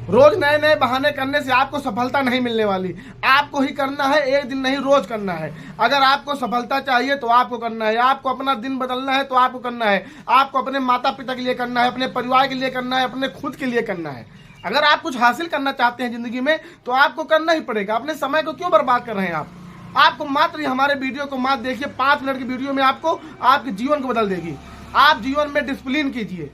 रोज नए नए बहाने करने से आपको सफलता नहीं मिलने वाली। आपको ही करना है, एक दिन नहीं रोज करना है। अगर आपको सफलता चाहिए तो आपको करना है, आपको अपना दिन बदलना है तो आपको करना है, आपको अपने माता पिता के लिए करना है, अपने परिवार के लिए करना है, अपने खुद के लिए करना है। अगर आप कुछ हासिल करना चाहते हैं जिंदगी में तो आपको करना ही पड़ेगा। अपने समय को क्यों बर्बाद कर रहे हैं आपको मात्र हमारे वीडियो को मात्र देखिए, 5 मिनट की वीडियो में आपको आपके जीवन को बदल देगी। आप जीवन में डिसिप्लिन कीजिए,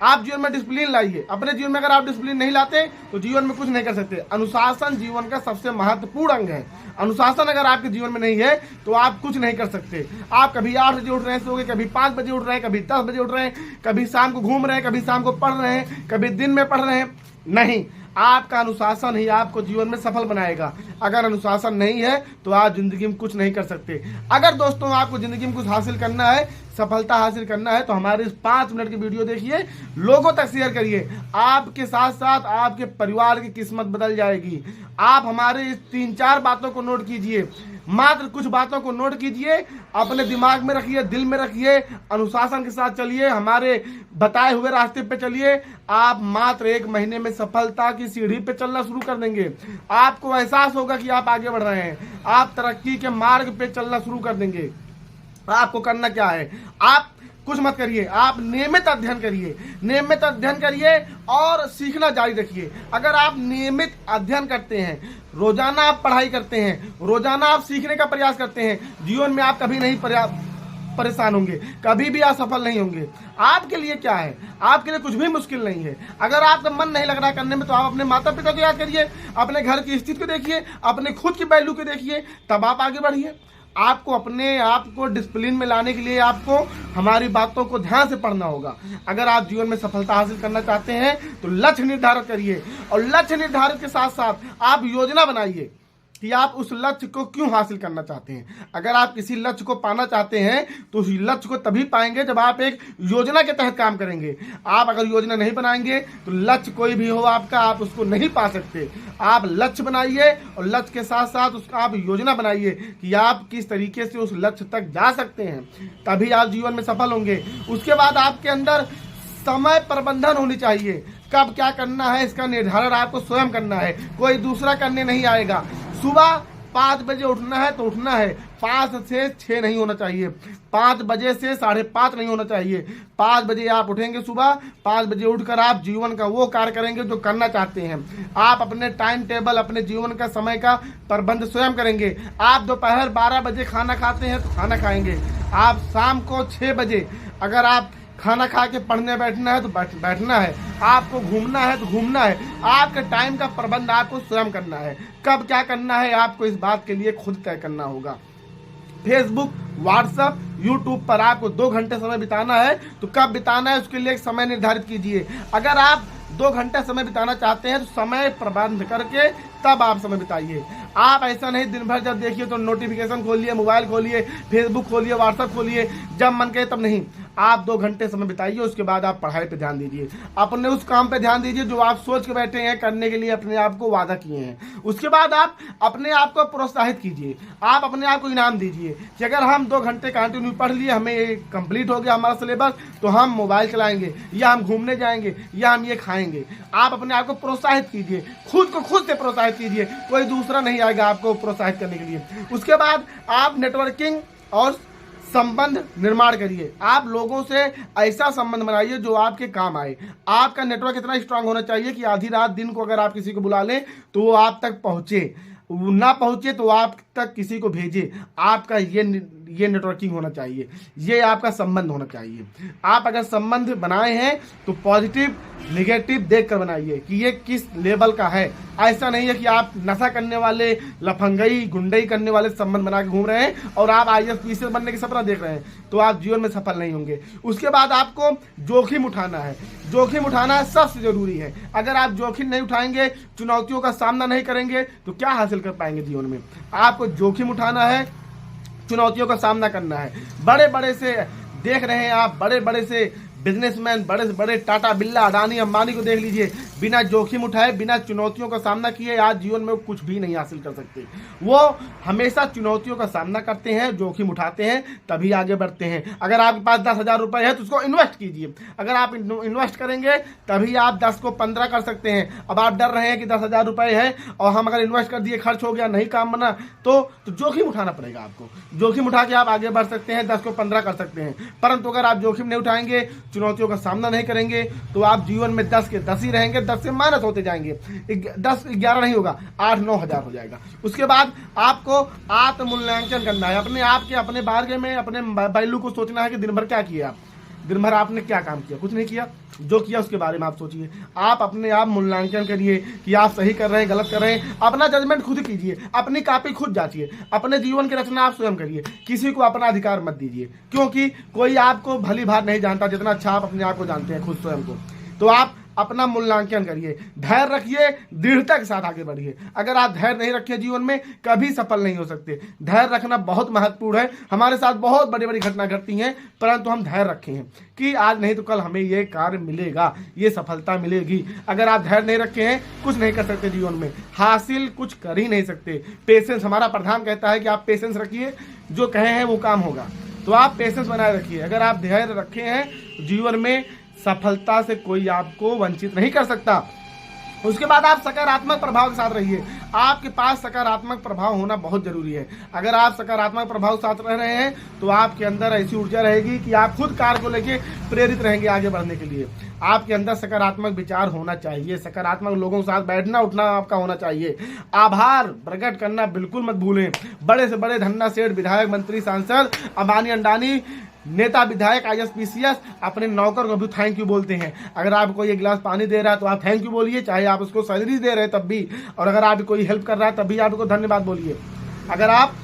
आप जीवन में डिसिप्लिन लाइए। अपने जीवन में अगर आप डिसिप्लिन नहीं लाते तो जीवन में कुछ नहीं कर सकते। अनुशासन जीवन का सबसे महत्वपूर्ण अंग है। अनुशासन अगर आपके जीवन में नहीं है तो आप कुछ नहीं कर सकते। आप कभी 8 बजे उठ रहे हैं सोगे, कभी 5 बजे उठ रहे हैं, कभी 10 बजे उठ रहे हैं, कभी शाम को घूम रहे हैं, कभी शाम को पढ़ रहे हैं, कभी दिन में पढ़ रहे हैं। नहीं, आपका अनुशासन ही आपको जीवन में सफल बनाएगा। अगर अनुशासन नहीं है तो आप जिंदगी में कुछ नहीं कर सकते। अगर दोस्तों आपको जिंदगी में कुछ हासिल करना है, सफलता हासिल करना है तो हमारे इस 5 मिनट की वीडियो देखिए, लोगों तक शेयर करिए। आपके साथ साथ आपके परिवार की किस्मत बदल जाएगी। आप हमारे इस 3-4 बातों को नोट कीजिए, मात्र कुछ बातों को नोट कीजिए, अपने दिमाग में रखिए, दिल में रखिए, अनुशासन के साथ चलिए, हमारे बताए हुए रास्ते पे चलिए। आप मात्र 1 महीने में सफलता की सीढ़ी पे चलना शुरू कर देंगे। आपको एहसास होगा कि आप आगे बढ़ रहे हैं, आप तरक्की के मार्ग पे चलना शुरू कर देंगे। आपको करना क्या है, आप कुछ मत करिए, आप नियमित अध्ययन करिए, नियमित अध्ययन करिए और सीखना जारी रखिए। अगर आप नियमित अध्ययन करते हैं, रोजाना आप पढ़ाई करते हैं, रोजाना आप सीखने का प्रयास करते हैं, जीवन में आप कभी नहीं परेशान होंगे, कभी भी असफल नहीं होंगे। आपके लिए क्या है, आपके लिए कुछ भी मुश्किल नहीं है। अगर आपका मन नहीं लग रहा करने में तो आप अपने माता पिता को याद करिए, अपने घर की स्थिति को देखिए, अपने खुद की वैल्यू को देखिए, तब आप आगे बढ़िए। आपको अपने आप को डिसिप्लिन में लाने के लिए आपको हमारी बातों को ध्यान से पढ़ना होगा। अगर आप जीवन में सफलता हासिल करना चाहते हैं तो लक्ष्य निर्धारित करिए, और लक्ष्य निर्धारित के साथ साथ आप योजना बनाइए कि आप उस लक्ष्य को क्यों हासिल करना चाहते हैं। अगर आप किसी लक्ष्य को पाना चाहते हैं तो उस लक्ष्य को तभी पाएंगे जब आप एक योजना के तहत काम करेंगे। आप अगर योजना नहीं बनाएंगे तो लक्ष्य कोई भी हो आपका, आप उसको नहीं पा सकते। आप लक्ष्य बनाइए और लक्ष्य के साथ साथ उसका आप योजना बनाइए कि आप किस तरीके से उस लक्ष्य तक जा सकते हैं, तभी आप जीवन में सफल होंगे। उसके बाद आपके अंदर समय प्रबंधन होनी चाहिए। कब क्या करना है इसका निर्धारण आपको स्वयं करना है, कोई दूसरा करने नहीं आएगा। सुबह 5 बजे उठना है तो उठना है, 5 से 6 नहीं होना चाहिए, 5 बजे से 5:30 नहीं होना चाहिए। 5 बजे आप उठेंगे, सुबह 5 बजे उठकर आप जीवन का वो कार्य करेंगे जो करना चाहते हैं। आप अपने टाइम टेबल, अपने जीवन का समय का प्रबंध स्वयं करेंगे। आप दोपहर 12 बजे खाना खाते हैं तो खाना खाएंगे। आप शाम को 6 बजे अगर आप खाना खा के पढ़ने बैठना है तो बैठना है, आपको घूमना है तो घूमना है। आपके टाइम का प्रबंध आपको स्वयं करना है। कब क्या करना है आपको इस बात के लिए खुद तय करना होगा। फेसबुक, व्हाट्सएप, यूट्यूब पर आपको 2 घंटे समय बिताना है तो कब बिताना है उसके लिए एक समय निर्धारित कीजिए। अगर आप 2 घंटे समय बिताना चाहते हैं तो समय प्रबंध करके तब आप समय बिताइए। आप ऐसा नहीं दिन भर जब देखिए तो नोटिफिकेशन खोलिए, मोबाइल खोलिए, फेसबुक खोलिए, व्हाट्सएप खोलिए, जब मन करे तब नहीं। आप 2 घंटे समय बिताइए, उसके बाद आप पढ़ाई पे ध्यान दीजिए, अपने उस काम पे ध्यान दीजिए जो आप सोच के बैठे हैं करने के लिए, अपने आप को वादा किए हैं। उसके बाद आप अपने आप को प्रोत्साहित कीजिए, आप अपने आप को इनाम दीजिए कि अगर हम 2 घंटे कंटिन्यू पढ़ लिए, हमें कंप्लीट हो गया हमारा सिलेबस, तो हम मोबाइल चलाएंगे या हम घूमने जाएंगे या हम ये खाएंगे। आप अपने आप को प्रोत्साहित कीजिए, खुद को खुद से प्रोत्साहित कीजिए, कोई दूसरा नहीं आएगा आपको प्रोत्साहित करने के लिए। उसके बाद आप नेटवर्किंग और संबंध निर्माण करिए। आप लोगों से ऐसा संबंध बनाइए जो आपके काम आए। आपका नेटवर्क इतना स्ट्रांग होना चाहिए कि आधी रात दिन को अगर आप किसी को बुला लें तो वो आप तक पहुंचे, ना पहुंचे तो आप तक किसी को भेजे। आपका ये नेटवर्किंग होना चाहिए, ये आपका संबंध होना चाहिए। आप अगर संबंध बनाए हैं तो पॉजिटिव नेगेटिव देख कर बनाइए कि ये किस लेवल का है। ऐसा नहीं है कि आप नशा करने वाले, लफंगई गुंडई करने वाले संबंध बना के घूम रहे हैं और आप IAS PCS बनने की सपना देख रहे हैं, तो आप जीवन में सफल नहीं होंगे। उसके बाद आपको जोखिम उठाना है, जोखिम उठाना सबसे जरूरी है। अगर आप जोखिम नहीं उठाएंगे, चुनौतियों का सामना नहीं करेंगे तो क्या हासिल कर पाएंगे जीवन में। आपको जोखिम उठाना है, चुनौतियों का सामना करना है। बड़े बड़े से देख रहे हैं आप, बड़े बड़े से बिजनेसमैन, बड़े से बड़े टाटा, बिरला, अडानी, अंबानी को देख लीजिए। बिना जोखिम उठाए, बिना चुनौतियों का सामना किए आज जीवन में वो कुछ भी नहीं हासिल कर सकते। वो हमेशा चुनौतियों का सामना करते हैं, जोखिम उठाते हैं, तभी आगे बढ़ते हैं। अगर आपके पास 10,000 रुपए है तो उसको इन्वेस्ट कीजिए। अगर आप इन्वेस्ट करेंगे तभी आप 10 को 15 कर सकते हैं। अब आप डर रहे हैं कि 10,000 रुपए है और हम अगर इन्वेस्ट कर दिए, खर्च हो गया, नहीं काम बना, तो जोखिम उठाना पड़ेगा आपको। जोखिम उठा के आप आगे बढ़ सकते हैं, 10 को 15 कर सकते हैं। परंतु अगर आप जोखिम नहीं उठाएंगे, चुनौतियों का सामना नहीं करेंगे, तो आप जीवन में 10 के 10 ही रहेंगे, 10 से माइनस होते जाएंगे। 10 11 नहीं होगा, 8-9 हजार हो जाएगा। उसके बाद आपको आत्ममूल्यांकन करना है। अपने आप के, अपने बारे में, अपने पहलू को सोचना है कि दिन भर क्या किया आप, दिन भर आपने क्या काम किया, कुछ नहीं किया। जो किया उसके बारे में आप सोचिए। आप अपने आप मूल्यांकन करिए कि आप सही कर रहे हैं, गलत कर रहे हैं। अपना जजमेंट खुद कीजिए, अपनी कॉपी खुद जांचिए, अपने जीवन की रचना आप स्वयं करिए। किसी को अपना अधिकार मत दीजिए, क्योंकि कोई आपको भली भांति नहीं जानता जितना अच्छा आप अपने आप को जानते हैं, खुद स्वयं को। तो आप अपना मूल्यांकन करिए, धैर्य रखिए, दृढ़ता के साथ आगे बढ़िए। अगर आप धैर्य नहीं रखें जीवन में, कभी सफल नहीं हो सकते। धैर्य रखना बहुत महत्वपूर्ण है। हमारे साथ बहुत बड़ी बड़ी घटना घटती हैं, परंतु हम धैर्य रखे हैं कि आज नहीं तो कल हमें ये कार्य मिलेगा, ये सफलता मिलेगी। अगर आप धैर्य नहीं रखे हैं, कुछ नहीं कर सकते जीवन में, हासिल कुछ कर ही नहीं सकते। पेशेंस, हमारा प्रधान कहता है कि आप पेशेंस रखिए, जो कहे हैं वो काम होगा। तो आप पेशेंस बनाए रखिए। अगर आप धैर्य रखे हैं, जीवन में सफलता से कोई आपको वंचित नहीं कर सकता। उसके बाद आप सकारात्मक प्रभाव के साथ रहिए। आपके पास सकारात्मक प्रभाव होना बहुत जरूरी है। अगर आप सकारात्मक प्रभाव के साथ रह रहे हैं तो आपके अंदर ऐसी ऊर्जा रहेगी कि आप खुद कार्य को लेके प्रेरित रहेंगे आगे बढ़ने के लिए। आपके अंदर सकारात्मक विचार होना चाहिए, सकारात्मक लोगों के साथ बैठना उठना आपका होना चाहिए। आभार प्रकट करना बिल्कुल मत भूलें। बड़े से बड़े धन्ना सेठ, विधायक, मंत्री, सांसद, अंबानी, अंडानी, नेता, विधायक, IAS, PCS अपने नौकर को भी थैंक यू बोलते हैं। अगर आपको ये गिलास पानी दे रहा है तो आप थैंक यू बोलिए, चाहे आप उसको सैलरी दे रहे हैं तब भी। और अगर आप कोई हेल्प कर रहा है तब भी आपको धन्यवाद बोलिए। अगर आप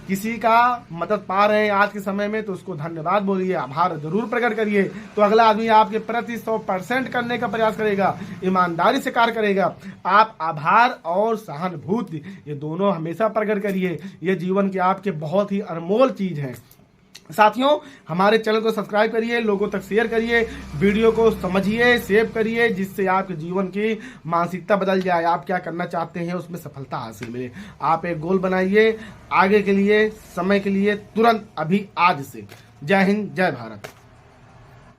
किसी का मदद पा रहे हैं आज के समय में तो उसको धन्यवाद बोलिए, आभार जरूर प्रकट करिए। तो अगला आदमी आपके प्रति 100% करने का प्रयास करेगा, ईमानदारी से कार्य करेगा। आप आभार और सहानुभूति ये दोनों हमेशा प्रकट करिए। ये जीवन के आपके बहुत ही अनमोल चीज है। साथियों, हमारे चैनल को सब्सक्राइब करिए, लोगों तक शेयर करिए, वीडियो को समझिए, सेव करिए, जिससे आपके जीवन की मानसिकता बदल जाए। आप क्या करना चाहते हैं उसमें सफलता हासिल मिले। आप एक गोल बनाइए आगे के लिए, समय के लिए, तुरंत, अभी, आज से। जय हिंद, जय भारत।